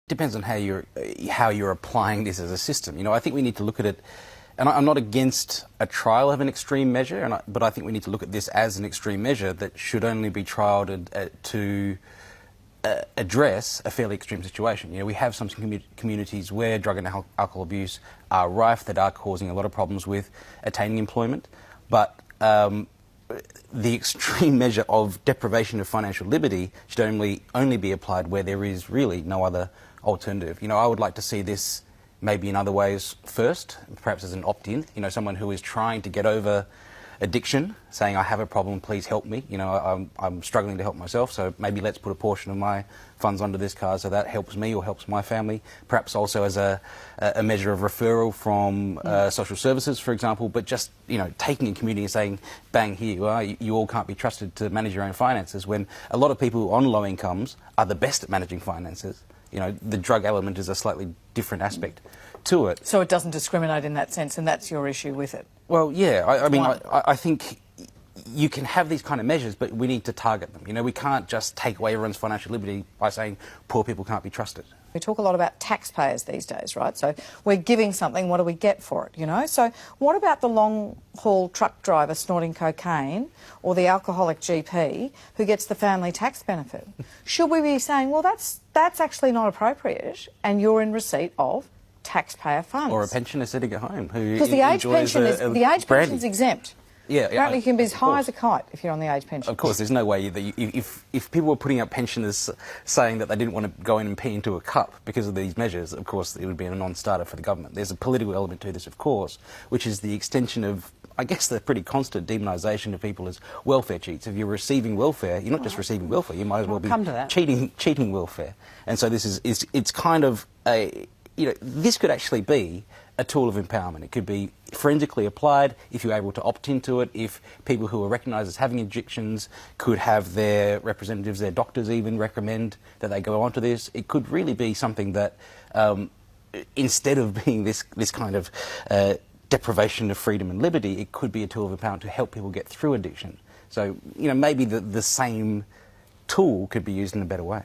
Depends on how you're applying this as a system. You know, I think we need to look at it, and I'm not against a trial of an extreme measure, but I think we need to look at this as an extreme measure that should only be trialled to address a fairly extreme situation. You know, we have some communities where drug and alcohol abuse are rife, that are causing a lot of problems with attaining employment, but the extreme measure of deprivation of financial liberty should only be applied where there is really no other alternative. You know, I would like to see this maybe in other ways first, perhaps as an opt-in. You know, someone who is trying to get over addiction, saying, I have a problem, please help me. You know, I'm struggling to help myself, so maybe let's put a portion of my funds onto this card so that helps me or helps my family. Perhaps also as a measure of referral from social services, for example, but just, you know, taking a community and saying, bang, here you are, you all can't be trusted to manage your own finances, when a lot of people on low incomes are the best at managing finances. You know, the drug element is a slightly different aspect to it. So it doesn't discriminate in that sense, and that's your issue with it? Well, yeah, I think you can have these kind of measures, but we need to target them. You know, we can't just take away everyone's financial liberty by saying poor people can't be trusted. We talk a lot about taxpayers these days, right? So we're giving something, what do we get for it, you know? So what about the long-haul truck driver snorting cocaine or the alcoholic GP who gets the family tax benefit? Should we be saying, well, that's actually not appropriate and you're in receipt of taxpayer funds? Or a pensioner sitting at home who because the age pension is exempt. Yeah, apparently you can be as high as a kite if you're on the age pension. Of course, there's no way that if people were putting up pensioners saying that they didn't want to go in and pee into a cup because of these measures, of course it would be a non-starter for the government. There's a political element to this, of course, which is the extension of, I guess, the pretty constant demonisation of people as welfare cheats. If you're receiving welfare, you're not just receiving welfare, you might as well be cheating welfare. And so this is it's kind of a, you know, this could actually be a tool of empowerment. It could be forensically applied if you're able to opt into it, if people who are recognised as having addictions could have their representatives, their doctors even, recommend that they go onto this. It could really be something that, instead of being this kind of deprivation of freedom and liberty, it could be a tool of empowerment to help people get through addiction. So, you know, maybe the same tool could be used in a better way.